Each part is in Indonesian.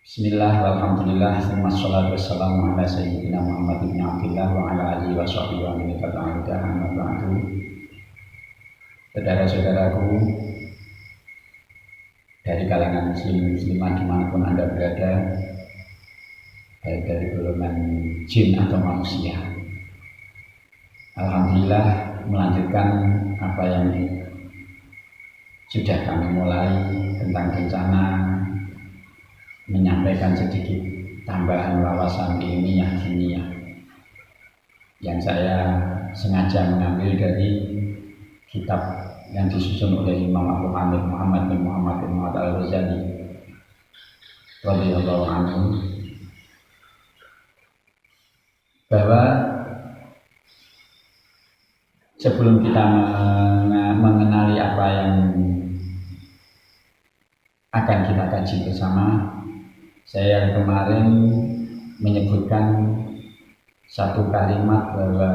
Bismillah, walhamdulillah, wassalatu wassalamu ala sayyidina Muhammad ibn Abdillah wa ala alihi wa sahbihi wa man tabi'ahu amma ba'du. Saudara-saudaraku dari kalangan muslimat dimanapun Anda berada, baik dari golongan jin atau manusia, alhamdulillah melanjutkan apa yang sudah kami mulai tentang rencana menyampaikan sedikit tambahan wawasan ilmiah yang saya sengaja mengambil dari kitab yang disusun oleh Imam Abu Hamid Muhammad bin Muhammad bin Muhammad Al-Ghazali radhiyallahu anhu, bahwa sebelum kita mengenali apa yang akan kita kaji bersama, saya kemarin menyebutkan satu kalimat bahwa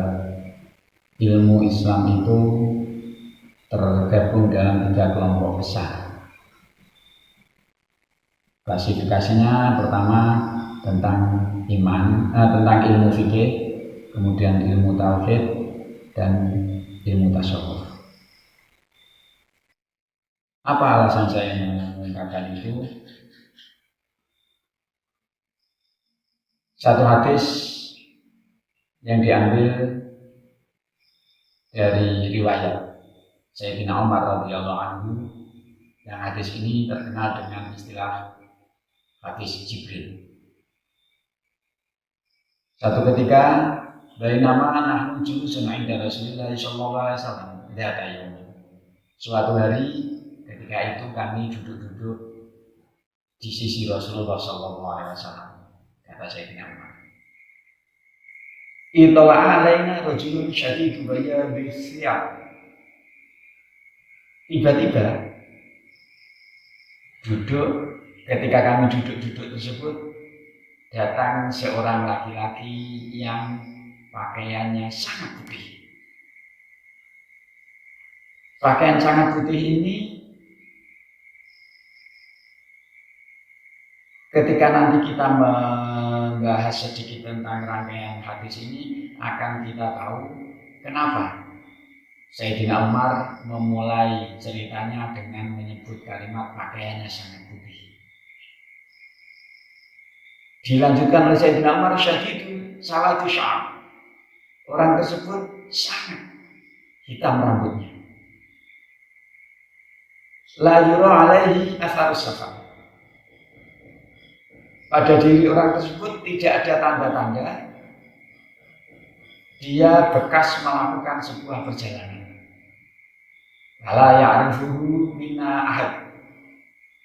ilmu Islam itu tergabung dalam 3 kelompok besar. Klasifikasinya pertama tentang tentang ilmu fikih, kemudian ilmu tauhid dan ilmu tasawuf. Apa alasan saya mengungkapkan itu? Satu hadis yang diambil dari riwayat Sayyidina Umar radhiyallahu anhu, yang hadis ini terkenal dengan istilah hadis Jibril. Satu ketika, bainama nahnu julusun 'inda Rasulillah sallallahu alaihi wasallam dzata yaum. Suatu hari ketika itu kami duduk-duduk di sisi Rasulullah sallallahu alaihi wasallam. Kata Sayyidina Umar, "Itala'a alaina rajulun syadidu bayadhi thiyab." Tiba-tiba ketika kami duduk-duduk tersebut, datang seorang laki-laki yang pakaiannya sangat putih. Pakaian sangat putih ini, ketika nanti kita membahas sedikit tentang rangkaian hadis ini, akan kita tahu kenapa Sayyidina Umar memulai ceritanya dengan menyebut kalimat pakaiannya sangat putih. Dilanjutkan oleh Sayyidina Umar, syadidu sawadu sya'ab. Orang tersebut sangat hitam rambutnya. La yura alaihi atharus safar. Pada diri orang tersebut tidak ada tanda-tanda dia bekas melakukan sebuah perjalanan. La ya'rifuhu minna ahad.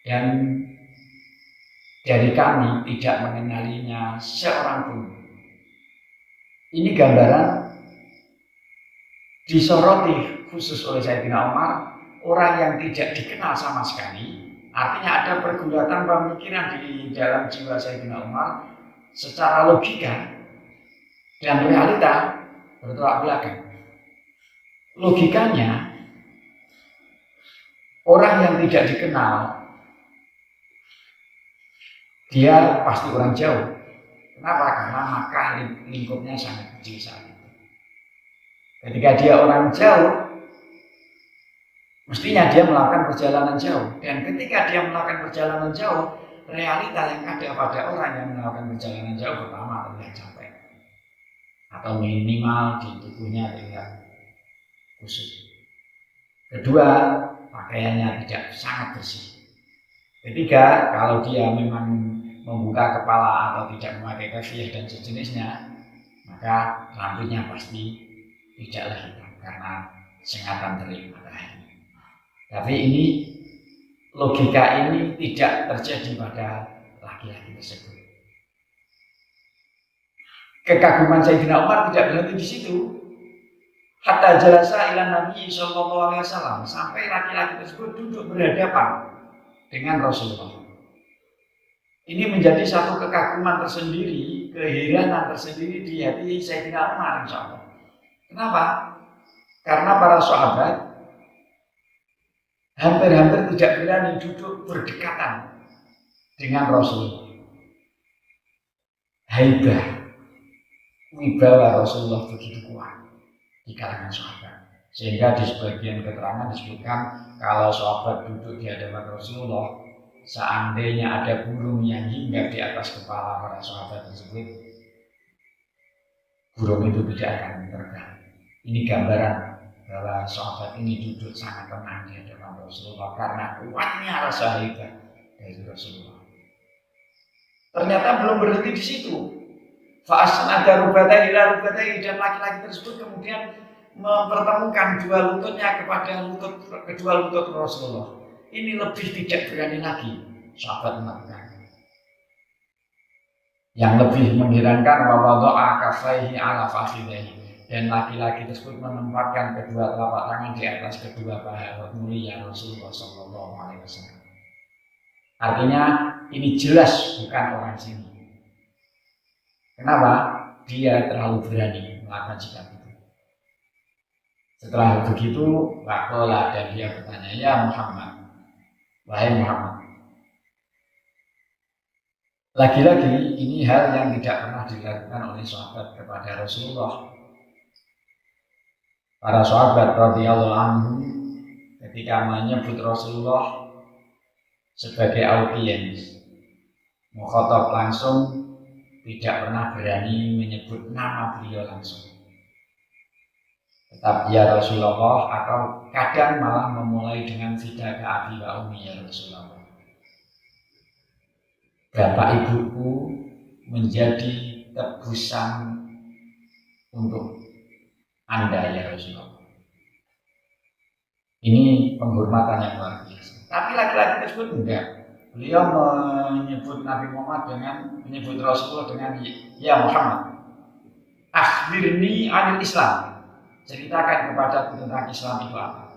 Dan dari kami tidak mengenalinya seorang pun. Ini gambaran disoroti khusus oleh Sayyidina Umar, orang yang tidak dikenal sama sekali. Artinya ada pergulatan pemikiran di dalam jiwa Sayyidina Umar secara logika dan realita bertolak belakang. Logikanya, orang yang tidak dikenal, dia pasti orang jauh. Kenapa? Karena Makkah lingkupnya sangat kecil saat itu. Ketika dia orang jauh, mestinya dia melakukan perjalanan jauh. Dan ketika dia melakukan perjalanan jauh, realita yang ada pada orang yang melakukan perjalanan jauh, pertama terlihat capek, atau minimal di tubuhnya terlihat kusut. Kedua, pakaiannya tidak sangat bersih. Ketiga, kalau dia memang membuka kepala atau tidak memakai kafiyah dan sejenisnya, maka rambutnya pasti tidaklah hitam karena sengatan terik matahari. Tapi ini logika ini tidak terjadi pada laki-laki tersebut. Kekaguman Sayyidina Umar tidak berhenti di situ. Hatta jalasa ila Nabi sallallahu alaihi wasallam, sampai laki-laki tersebut duduk berhadapan dengan Rasulullah. Ini menjadi satu kekaguman tersendiri, keheranan tersendiri di hati Sayyidina Umar, insyaallah. Kenapa? Karena para sahabat hampir-hampir tidak berani duduk berdekatan dengan Rasul. Haibah, wibawa Rasulullah begitu kuat di kalangan sahabat, sehingga di sebagian keterangan disebutkan kalau sahabat duduk di hadapan Rasulullah, seandainya ada burung yang hinggap di atas kepala para sahabat tersebut, burung itu tidak akan terbang. Ini gambaran bahwa sahabat ini duduk sangat tenang di hadapan Rasulullah karena kuatnya rasa haibah dari Rasulullah. Ternyata belum berhenti di situ. Fa'asnada rubatai ila rubatai, dan laki-laki tersebut kemudian mempertemukan dua lututnya kepada kedua lutut Rasulullah. Ini lebih tidak berani lagi sahabat melakukan. Yang lebih mengherankan wa wada'a kaffaihi ala fakhidaihi, dan laki-laki tersebut menempatkan kedua telapak tangan di atas kedua paha mulia Rasulullah sallallahu alaihi wasallam. Artinya ini jelas bukan orang sini. Kenapa? Dia terlalu berani melakukan sikap itu. Setelah begitu, waqala, dan dia bertanya, ya Muhammad, wahai Muhammad. Lagi-lagi ini hal yang tidak pernah dilakukan oleh sahabat kepada Rasulullah. Para sahabat radhiyallahu anhum ketika menyebut Rasulullah sebagai audiens, mukhatab langsung, tidak pernah berani menyebut nama beliau langsung. Tetap ya Rasulullah, atau kadang malah memulai dengan fidaka abi wa ummi ya Rasulullah. Bapak ibuku menjadi tebusan untuk Anda ya Rasulullah. Ini penghormatan yang luar biasa. Tapi laki-laki tersebut enggak. Beliau menyebut Nabi Muhammad menyebut Rasulullah dengan ya Muhammad, akhbirni anil Islam, ceritakan kepadaku tentang Islam itu apa.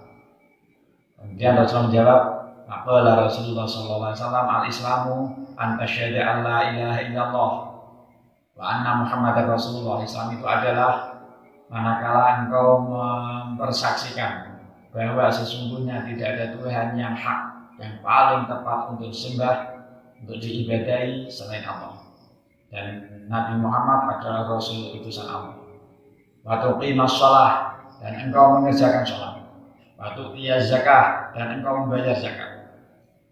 Kemudian Rasulullah menjawab, aqala Rasulullah sallallahu alaihi wasallam, al-Islamu an tasyhadu an la ilaha illallah wa anna Muhammadar Rasulullah. Islam itu adalah manakala engkau mempersaksikan bahwa sesungguhnya tidak ada Tuhan yang hak, yang paling tepat untuk disembah, untuk diibadahi selain Allah, dan Nabi Muhammad adalah Rasul utusan Allah. Wa tuqimas shalah, dan engkau mengerjakan sholat. Wa tu'tiyaz zakah, dan engkau membayar zakat.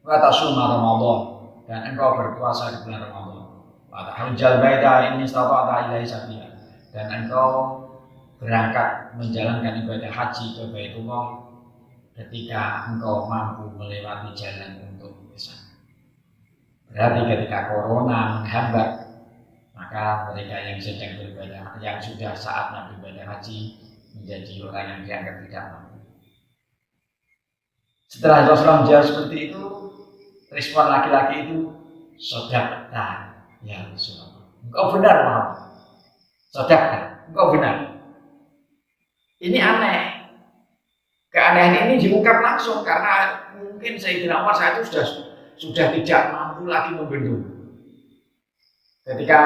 Wa tasuma Ramadan, dan engkau berpuasa di bulan Ramadan. Wa tahujjal baita in istata'ta ilaihi sabila, dan engkau berangkat menjalankan ibadah haji ke Baitullah ketika engkau mampu melewati jalan untuk ke sana. Berarti ketika corona menghambat, maka mereka yang sedang beribadah, yang sudah saatnya beribadah haji, menjadi orang yang dianggap tidak mampu. Setelah Rasulullah menjawab seperti itu, respon laki-laki itu, sodaqta ya Rasulullah, engkau benar Muhammad. Sodaqta, engkau benar. Ini aneh. Keanehan ini diungkap langsung karena mungkin Sayyidina Umar saat itu sudah tidak mampu lagi membendung. Ketika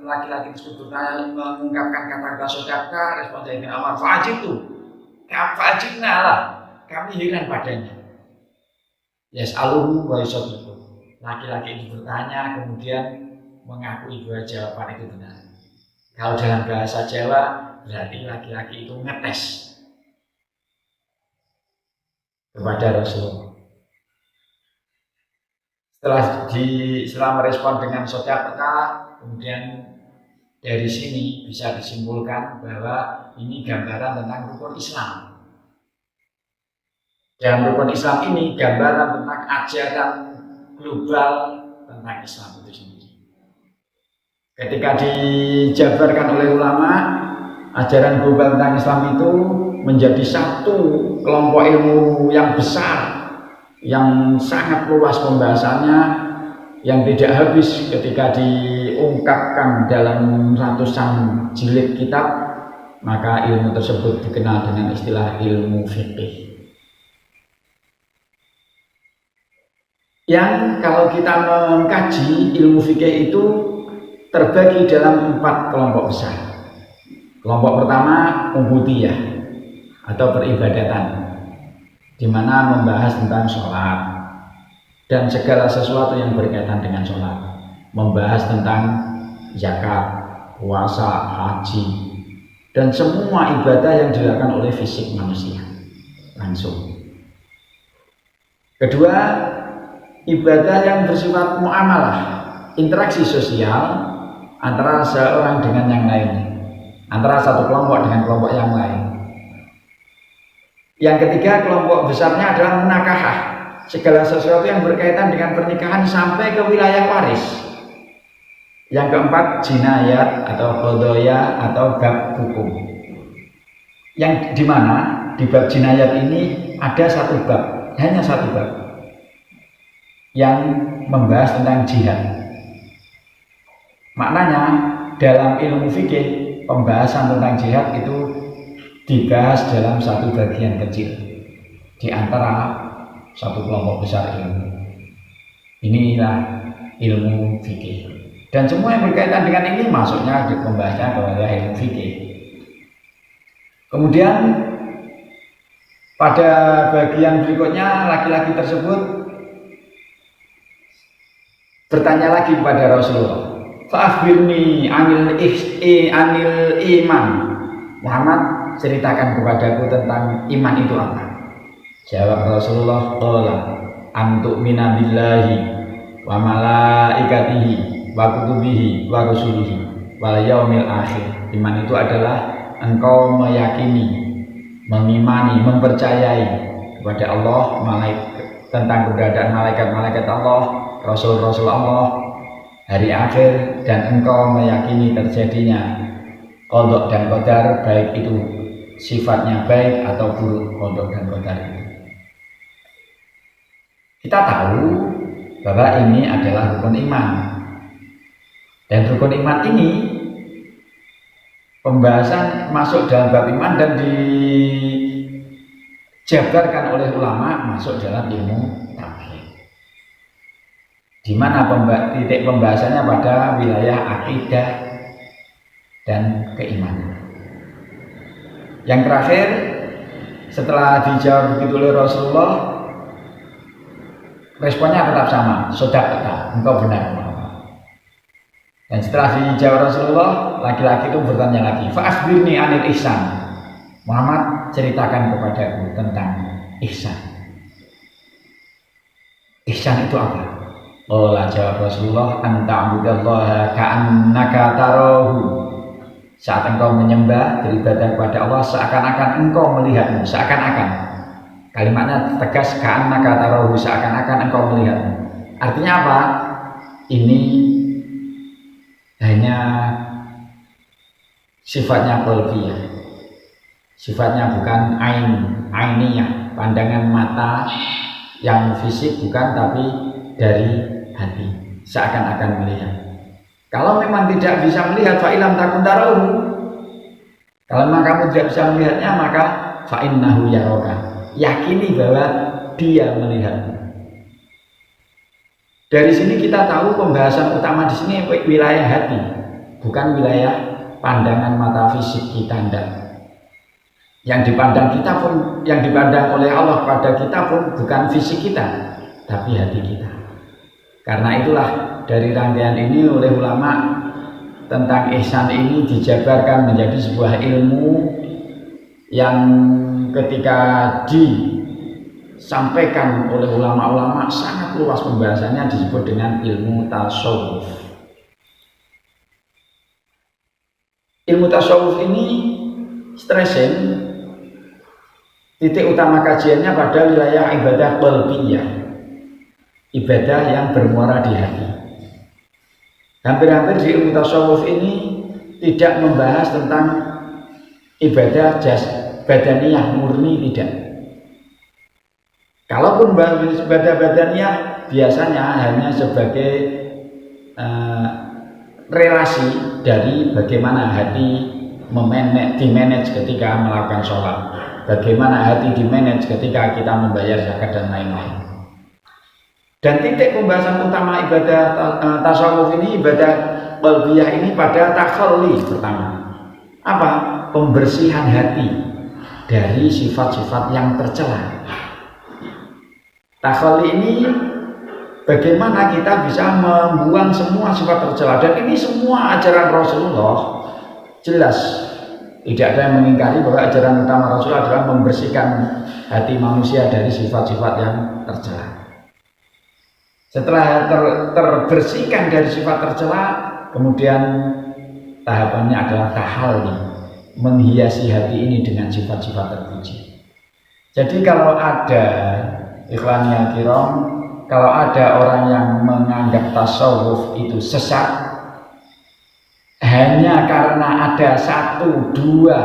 laki-laki tersebut mengungkapkan kata-kata sodaqta, respon Sayyidina Umar, fa'ajibna lah, kami heran padanya. Yas'aluhu wa yusaddiqu. Laki-laki itu bertanya, kemudian mengakui bahwa jawaban itu benar. Kalau dalam bahasa Jawa, berarti laki-laki itu ngetes kepada Rasulullah. Setelah merespon dengan sodaqta, kemudian dari sini bisa disimpulkan bahwa ini gambaran tentang rukun Islam. Dalam rukun Islam ini gambaran tentang ajaran global tentang Islam itu sendiri. Ketika dijabarkan oleh ulama, ajaran global tentang Islam itu menjadi satu kelompok ilmu yang besar, yang sangat luas pembahasannya, yang tidak habis ketika diungkapkan dalam ratusan jilid kitab. Maka ilmu tersebut dikenal dengan istilah ilmu fikih. Yang kalau kita mengkaji ilmu fikih itu terbagi dalam 4 kelompok besar. Kelompok pertama ubudiyah atau peribadatan. di mana membahas tentang sholat dan segala sesuatu yang berkaitan dengan sholat, membahas tentang zakat, puasa, haji, dan semua ibadah yang dilakukan oleh fisik manusia langsung. Kedua, ibadah yang bersifat muamalah, interaksi sosial antara seorang dengan yang lain, antara satu kelompok dengan kelompok yang lain. Yang ketiga, kelompok besarnya adalah munakahah, segala sesuatu yang berkaitan dengan pernikahan sampai ke wilayah waris. Yang keempat, jinayat atau qadaya atau bab hukum. Yang dimana di bab jinayat ini ada satu bab, hanya satu bab yang membahas tentang jihad. Maknanya dalam ilmu fikih pembahasan tentang jihad itu dibahas dalam satu bagian kecil di antara satu kelompok besar ilmu. Inilah ilmu fikih. Dan semua yang berkaitan dengan ini masuknya di pembahasan kepada ilmu fikih. Kemudian pada bagian berikutnya laki-laki tersebut bertanya lagi kepada Rasulullah, "Fa'akhbirni anil iman." Muhammad, ceritakan kepadaku tentang iman itu apa? Jawab Rasulullah, "Qala antu'mina billahi wa malaikatihi wa kutubihi wa rusulihi wal yaumil akhir." Iman itu adalah engkau meyakini, mengimani, mempercayai kepada Allah, tentang keberadaan malaikat-malaikat Allah, rasul-rasul Allah, hari akhir, dan engkau meyakini terjadinya qada dan qadar, baik itu sifatnya baik atau buruk qada dan qadar itu. Kita tahu bahwa ini adalah rukun iman. Dan rukun iman ini pembahasan masuk dalam bab iman dan dijabarkan oleh ulama masuk dalam ilmu tauhid. Di mana titik pembahasannya pada wilayah akidah dan keimanan. Yang terakhir, setelah dijawab begitu oleh Rasulullah, responnya tetap sama, shadaqta, engkau benar. Dan setelah dijawab Rasulullah, laki-laki itu bertanya lagi, "Fa'akhbirni anil ihsan." Muhammad, ceritakan kepadaku tentang ihsan. Ihsan itu apa? Qala, jawab Rasulullah, "Anta'budallaha ka'annaka tarahu." Saat engkau menyembah, beribadah kepada Allah seakan-akan engkau melihatmu, seakan-akan. Kalimatnya tegas, ka'annaka tarahu, seakan-akan engkau melihatmu. Artinya apa? Ini hanya sifatnya qalbiyah, sifatnya bukan ainiyah, pandangan mata yang fisik bukan, tapi dari hati, seakan-akan melihat. Kalau memang tidak bisa melihat, fa'ilam takun tarahu, kalau memang kamu tidak bisa melihatnya, maka fa'innahu yaraka, yakini bahwa dia melihatmu. Dari sini kita tahu pembahasan utama di sini wilayah hati, bukan wilayah pandangan mata fisik kita. Yang dipandang kita pun, yang dipandang oleh Allah pada kita pun bukan fisik kita, tapi hati kita. Karena itulah dari rangkaian ini oleh ulama tentang ihsan ini dijabarkan menjadi sebuah ilmu yang ketika disampaikan oleh ulama-ulama sangat luas pembahasannya, disebut dengan ilmu tasawuf. Ilmu tasawuf ini stressing, titik utama kajiannya pada wilayah ibadah qalbiyah, ibadah yang bermuara di hati. Hampir-hampir di ilmu tasawuf ini tidak membahas tentang ibadah badaniyah murni, tidak. Kalaupun ibadah badaniyah biasanya hanya sebagai relasi dari bagaimana hati dimanage ketika melakukan sholat, bagaimana hati dimanage ketika kita membayar zakat dan lain-lain. Dan titik pembahasan utama ibadah tasawuf ini, ibadah qalbiyah ini pada takhalli pertama. Apa? Pembersihan hati dari sifat-sifat yang tercela. Takhalli ini bagaimana kita bisa membuang semua sifat tercela, dan ini semua ajaran Rasulullah jelas. Tidak ada yang mengingkari bahwa ajaran utama Rasul adalah membersihkan hati manusia dari sifat-sifat yang tercela. Setelah terbersihkan dari sifat tercela, kemudian tahapannya adalah tahalli, menghiasi hati ini dengan sifat-sifat terpuji. Jadi kalau ada ikhwaniyal kiram, kalau ada orang yang menganggap tasawuf itu sesat hanya karena ada satu dua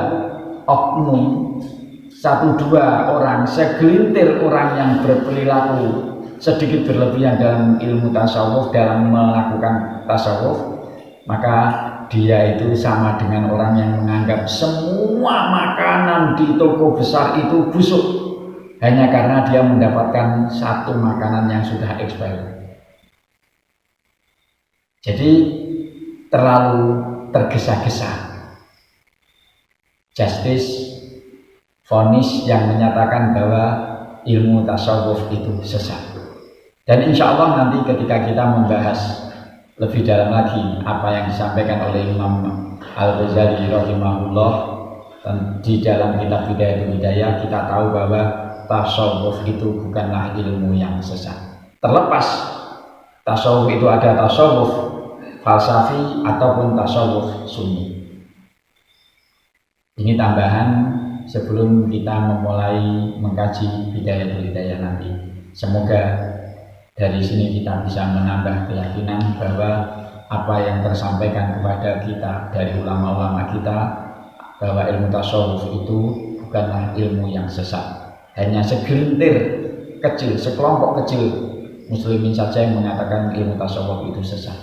oknum, satu dua orang, segelintir orang yang berperilaku sedikit berlebihan dalam ilmu tasawuf, dalam melakukan tasawuf, maka dia itu sama dengan orang yang menganggap semua makanan di toko besar itu busuk hanya karena dia mendapatkan satu makanan yang sudah expired. Jadi terlalu tergesa-gesa. Justice vonis yang menyatakan bahwa ilmu tasawuf itu sesat. Dan insya Allah nanti ketika kita membahas lebih dalam lagi apa yang disampaikan oleh Imam Al-Ghazali rahimahullah di dalam kitab Bidayatul Hidayah, kita tahu bahwa tasawuf itu bukanlah ilmu yang sesat. Terlepas tasawuf itu ada tasawuf falsafi ataupun tasawuf sunni. Ini tambahan sebelum kita memulai mengkaji Bidayatul Hidayah nanti. Semoga dari sini kita bisa menambah keyakinan bahwa apa yang tersampaikan kepada kita dari ulama-ulama kita, bahwa ilmu tasawuf itu bukanlah ilmu yang sesat. Hanya segelintir kecil, sekelompok kecil muslimin saja yang mengatakan ilmu tasawuf itu sesat.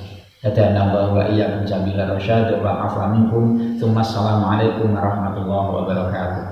Hadanallahu wa iyyakum sabila rasyad wa afa minkum. Assalamualaikum warahmatullahi wabarakatuh.